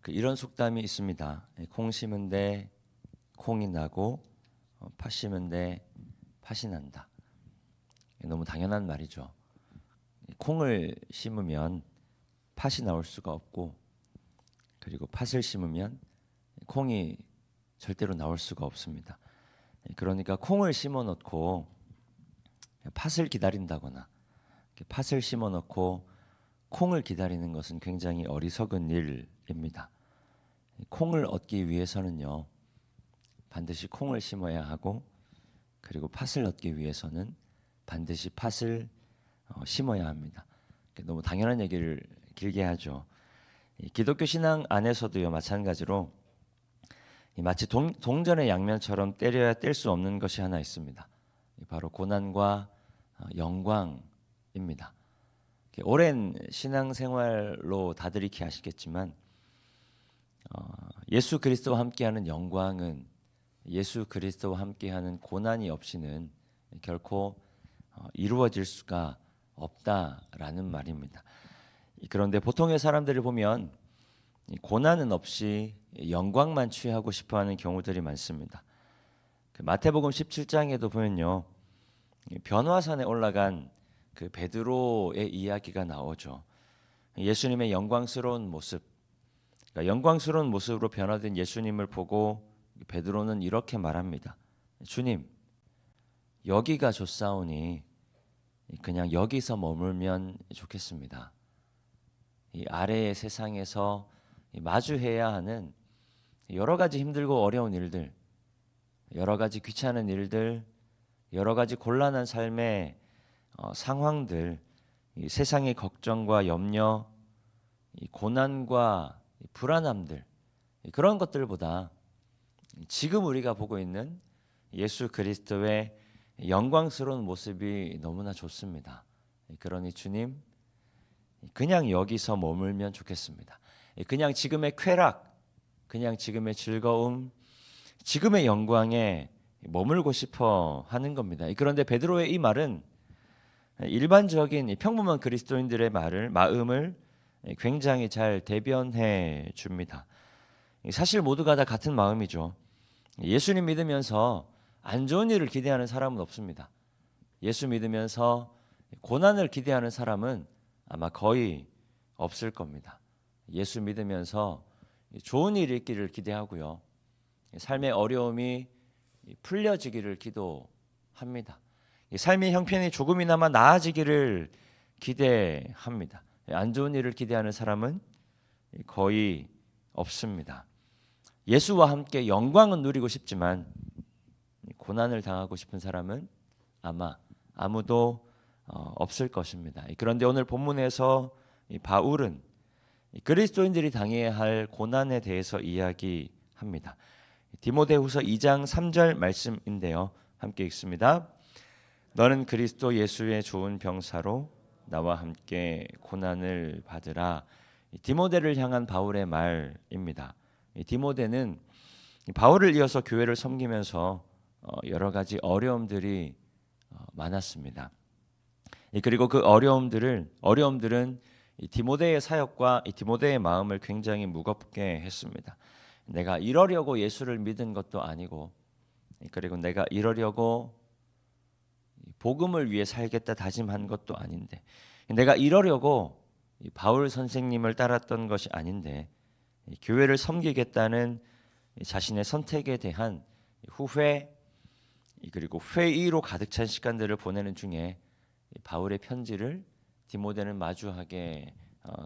이런 속담이 있습니다. 콩 심은데 콩이 나고 팥 심은데 팥이 난다. 너무 당연한 말이죠. 콩을 심으면 팥이 나올 수가 없고, 그리고 팥을 심으면 콩이 절대로 나올 수가 없습니다. 그러니까 콩을 심어 놓고 팥을 기다린다거나 팥을 심어 놓고 콩을 기다리는 것은 굉장히 어리석은 일입니다. 콩을 얻기 위해서는요, 반드시 콩을 심어야 하고, 그리고 팥을 얻기 위해서는 반드시 팥을 심어야 합니다. 너무 당연한 얘기를 길게 하죠. 기독교 신앙 안에서도요, 마찬가지로 마치 동전의 양면처럼 때려야 뗄 수 없는 것이 하나 있습니다. 바로 고난과 영광입니다. 오랜 신앙생활로 다들 익히 아시겠지만 예수 그리스도와 함께하는 영광은 예수 그리스도와 함께하는 고난이 없이는 결코 이루어질 수가 없다라는 말입니다. 그런데 보통의 사람들을 보면 고난은 없이 영광만 취하고 싶어하는 경우들이 많습니다. 마태복음 17장에도 보면요, 변화산에 올라간 그 베드로의 이야기가 나오죠. 예수님의 영광스러운 모습, 그러니까 영광스러운 모습으로 변화된 예수님을 보고 베드로는 이렇게 말합니다. 주님, 여기가 좋사오니 그냥 여기서 머물면 좋겠습니다. 이 아래의 세상에서 마주해야 하는 여러 가지 힘들고 어려운 일들, 여러 가지 귀찮은 일들, 여러 가지 곤란한 삶의 상황들, 이 세상의 걱정과 염려, 이 고난과 이 불안함들, 그런 것들보다 지금 우리가 보고 있는 예수 그리스도의 영광스러운 모습이 너무나 좋습니다. 그러니 주님, 그냥 여기서 머물면 좋겠습니다. 그냥 지금의 쾌락, 그냥 지금의 즐거움, 지금의 영광에 머물고 싶어 하는 겁니다. 그런데 베드로의 이 말은 일반적인 평범한 그리스도인들의 마음을 굉장히 잘 대변해 줍니다. 사실 모두가 다 같은 마음이죠. 예수님 믿으면서 안 좋은 일을 기대하는 사람은 없습니다. 예수 믿으면서 고난을 기대하는 사람은 아마 거의 없을 겁니다. 예수 믿으면서 좋은 일이 있기를 기대하고요, 삶의 어려움이 풀려지기를 기도합니다. 삶의 형편이 조금이나마 나아지기를 기대합니다. 안 좋은 일을 기대하는 사람은 거의 없습니다. 예수와 함께 영광은 누리고 싶지만 고난을 당하고 싶은 사람은 아마 아무도 없을 것입니다. 그런데 오늘 본문에서 바울은 그리스도인들이 당해야 할 고난에 대해서 이야기합니다. 디모데후서 2장 3절 말씀인데요, 함께 읽습니다. 너는 그리스도 예수의 좋은 병사로 나와 함께 고난을 받으라. 디모데를 향한 바울의 말입니다. 디모데는 바울을 이어서 교회를 섬기면서 여러 가지 어려움들이 많았습니다. 그리고 그 어려움들은 디모데의 사역과 디모데의 마음을 굉장히 무겁게 했습니다. 내가 이러려고 예수를 믿은 것도 아니고, 그리고 내가 이러려고 복음을 위해 살겠다 다짐한 것도 아닌데, 내가 이러려고 바울 선생님을 따랐던 것이 아닌데, 교회를 섬기겠다는 자신의 선택에 대한 후회, 그리고 회의로 가득 찬 시간들을 보내는 중에 바울의 편지를 디모데는 마주하게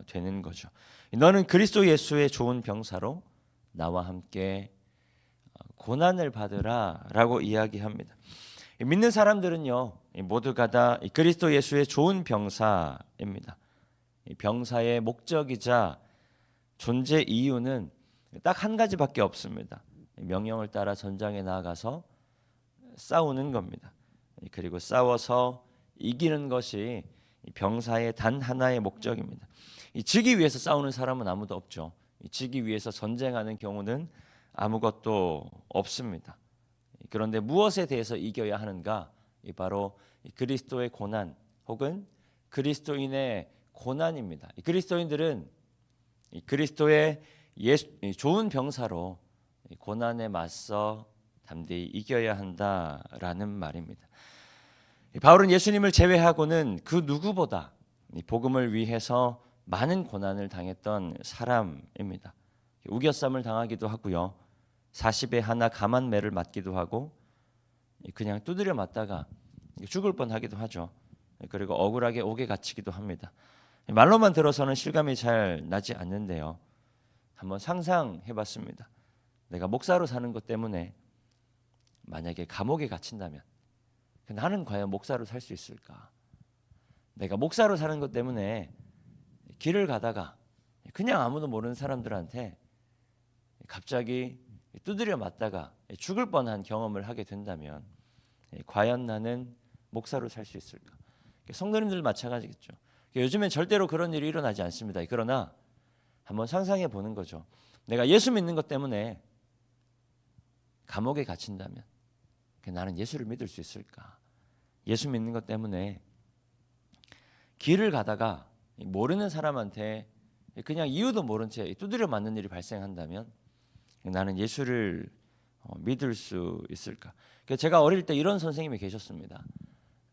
되는 거죠. 너는 그리스도 예수의 좋은 병사로 나와 함께 고난을 받으라라고 이야기합니다. 믿는 사람들은요, 모두가 다 그리스도 예수의 좋은 병사입니다. 병사의 목적이자 존재 이유는 딱 한 가지밖에 없습니다. 명령을 따라 전장에 나아가서 싸우는 겁니다. 그리고 싸워서 이기는 것이 병사의 단 하나의 목적입니다. 지기 위해서 싸우는 사람은 아무도 없죠. 지기 위해서 전쟁하는 경우는 아무것도 없습니다. 그런데 무엇에 대해서 이겨야 하는가? 바로 그리스도의 고난 혹은 그리스도인의 고난입니다. 그리스도인들은 그리스도의 좋은 병사로 고난에 맞서 담대히 이겨야 한다라는 말입니다. 바울은 예수님을 제외하고는 그 누구보다 복음을 위해서 많은 고난을 당했던 사람입니다. 우겨쌈을 당하기도 하고요. 40에 하나 감한 매를 맞기도 하고 그냥 두드려 맞다가 죽을 뻔하기도 하죠. 그리고 억울하게 옥에 갇히기도 합니다. 말로만 들어서는 실감이 잘 나지 않는데요. 한번 상상해봤습니다. 내가 목사로 사는 것 때문에 만약에 감옥에 갇힌다면 나는 과연 목사로 살 수 있을까? 내가 목사로 사는 것 때문에 길을 가다가 그냥 아무도 모르는 사람들한테 갑자기 두드려 맞다가 죽을 뻔한 경험을 하게 된다면 과연 나는 목사로 살 수 있을까? 성도님들 마찬가지겠죠. 요즘엔 절대로 그런 일이 일어나지 않습니다. 그러나 한번 상상해 보는 거죠. 내가 예수 믿는 것 때문에 감옥에 갇힌다면 나는 예수를 믿을 수 있을까? 예수 믿는 것 때문에 길을 가다가 모르는 사람한테 그냥 이유도 모른 채 두드려 맞는 일이 발생한다면 나는 예수를 믿을 수 있을까? 제가 어릴 때 이런 선생님이 계셨습니다.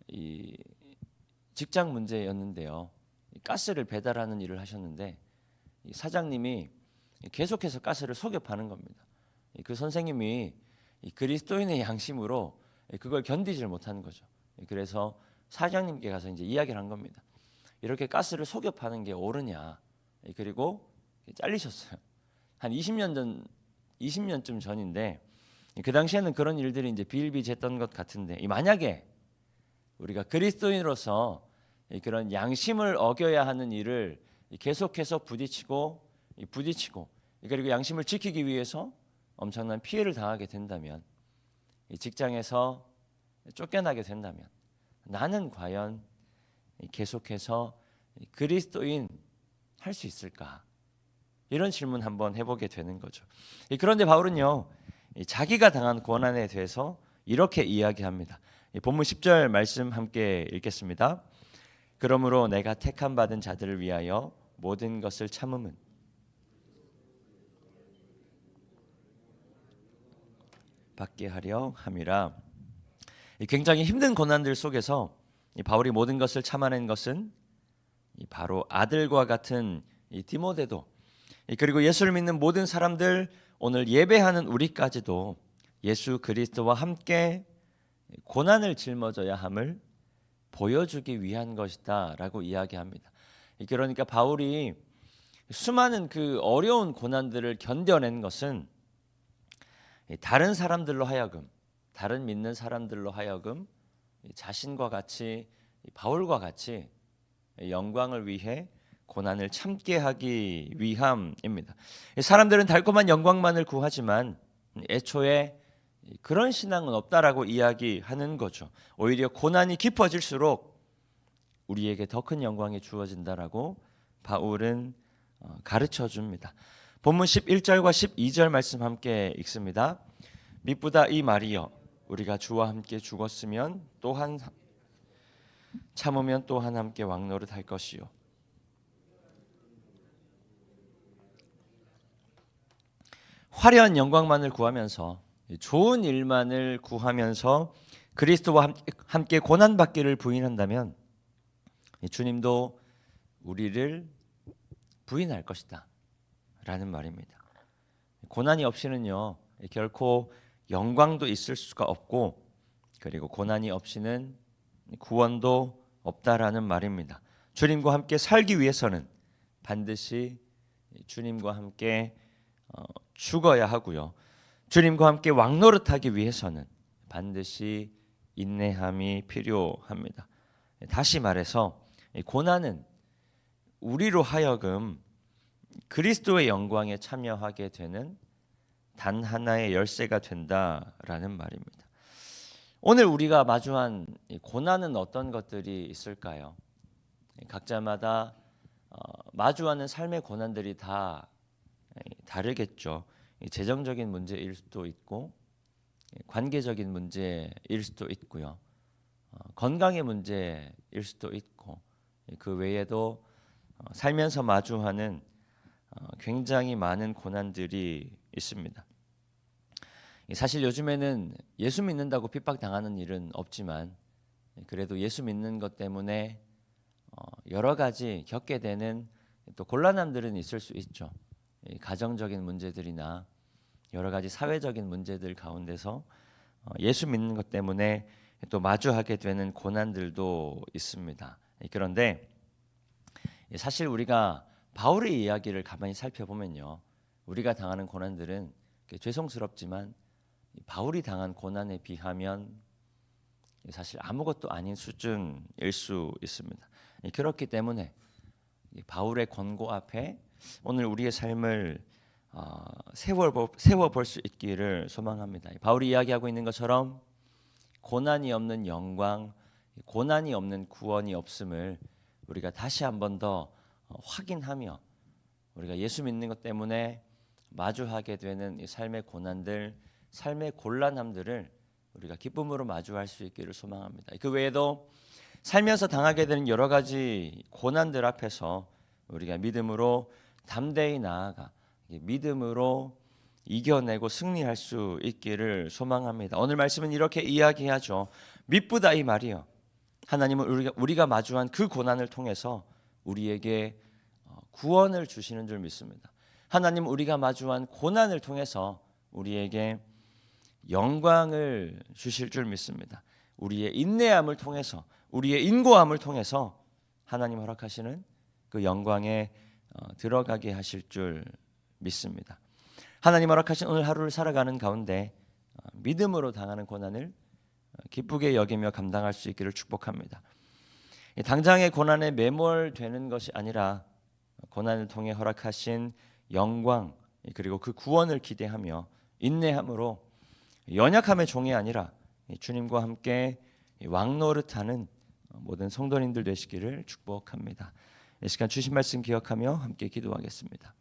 이 직장 문제였는데요. 가스를 배달하는 일을 하셨는데 사장님이 계속해서 가스를 속여 파는 겁니다. 그 선생님이 그리스도인의 양심으로 그걸 견디질 못하는 거죠. 그래서 사장님께 가서 이제 이야기를 한 겁니다. 이렇게 가스를 속여 파는 게 옳으냐? 그리고 잘리셨어요. 한 20년쯤 전인데 그 당시에는 그런 일들이 이제 비일비재했던 것 같은데 만약에 우리가 그리스도인으로서 그런 양심을 어겨야 하는 일을 계속해서 부딪히고 그리고 양심을 지키기 위해서 엄청난 피해를 당하게 된다면 직장에서 쫓겨나게 된다면 나는 과연 계속해서 그리스도인 할 수 있을까? 이런 질문 한번 해보게 되는 거죠. 그런데 바울은요 자기가 당한 고난에 대해서 이렇게 이야기합니다. 본문 10절 말씀 함께 읽겠습니다. 그러므로 내가 택함 받은 자들을 위하여 모든 것을 참음은 받게 하려 함이라. 굉장히 힘든 고난들 속에서 바울이 모든 것을 참아낸 것은 바로 아들과 같은 디모데도 그리고 예수를 믿는 모든 사람들 오늘 예배하는 우리까지도 예수 그리스도와 함께 고난을 짊어져야 함을 보여주기 위한 것이다라고 이야기합니다. 그러니까 바울이 수많은 그 어려운 고난들을 견뎌낸 것은 다른 사람들로 하여금 다른 믿는 사람들로 하여금 자신과 같이 바울과 같이 영광을 위해 고난을 참게 하기 위함입니다. 사람들은 달콤한 영광만을 구하지만 애초에 그런 신앙은 없다라고 이야기하는 거죠. 오히려 고난이 깊어질수록 우리에게 더 큰 영광이 주어진다라고 바울은 가르쳐 줍니다. 본문 11절과 12절 말씀 함께 읽습니다. 미쁘다 이 말이여 우리가 주와 함께 죽었으면 또한 참으면 또한 함께 왕노릇 할 것이요 화려한 영광만을 구하면서 좋은 일만을 구하면서 그리스도와 함께 고난받기를 부인한다면 주님도 우리를 부인할 것이다 라는 말입니다. 고난이 없이는요 결코 영광도 있을 수가 없고 그리고 고난이 없이는 구원도 없다라는 말입니다. 주님과 함께 살기 위해서는 반드시 주님과 함께 죽어야 하고요. 주님과 함께 왕노릇하기 위해서는 반드시 인내함이 필요합니다. 다시 말해서 고난은 우리로 하여금 그리스도의 영광에 참여하게 되는 단 하나의 열쇠가 된다라는 말입니다. 오늘 우리가 마주한 고난은 어떤 것들이 있을까요? 각자마다 마주하는 삶의 고난들이 다 다르겠죠. 재정적인 문제일 수도 있고 관계적인 문제일 수도 있고요. 건강의 문제일 수도 있고 그 외에도 살면서 마주하는 굉장히 많은 고난들이 있습니다. 사실 요즘에는 예수 믿는다고 핍박당하는 일은 없지만 그래도 예수 믿는 것 때문에 여러 가지 겪게 되는 또 곤란함들은 있을 수 있죠. 가정적인 문제들이나 여러 가지 사회적인 문제들 가운데서 예수 믿는 것 때문에 또 마주하게 되는 고난들도 있습니다. 그런데 사실 우리가 바울의 이야기를 가만히 살펴보면요, 우리가 당하는 고난들은 죄송스럽지만 바울이 당한 고난에 비하면 사실 아무것도 아닌 수준일 수 있습니다. 그렇기 때문에 바울의 권고 앞에 오늘 우리의 삶을 세워볼 수 있기를 소망합니다. 바울이 이야기하고 있는 것처럼 고난이 없는 영광, 고난이 없는 구원이 없음을 우리가 다시 한 번 더 확인하며 우리가 예수 믿는 것 때문에 마주하게 되는 이 삶의 고난들, 삶의 곤란함들을 우리가 기쁨으로 마주할 수 있기를 소망합니다. 그 외에도 살면서 당하게 되는 여러 가지 고난들 앞에서 우리가 믿음으로 담대히 나아가 믿음으로 이겨내고 승리할 수 있기를 소망합니다. 오늘 말씀은 이렇게 이야기하죠. 미쁘다 이 말이요. 하나님은 우리가 마주한 그 고난을 통해서 우리에게 구원을 주시는 줄 믿습니다. 하나님은 우리가 마주한 고난을 통해서 우리에게 영광을 주실 줄 믿습니다. 우리의 인내함을 통해서, 우리의 인고함을 통해서 하나님 허락하시는 그 영광에 들어가게 하실 줄 믿습니다. 하나님 허락하신 오늘 하루를 살아가는 가운데 믿음으로 당하는 고난을 기쁘게 여기며 감당할 수 있기를 축복합니다. 당장의 고난에 매몰되는 것이 아니라 고난을 통해 허락하신 영광 그리고 그 구원을 기대하며 인내함으로 연약함의 종이 아니라 주님과 함께 왕노릇하는 모든 성도님들 되시기를 축복합니다. 이 시간 주신 말씀 기억하며 함께 기도하겠습니다.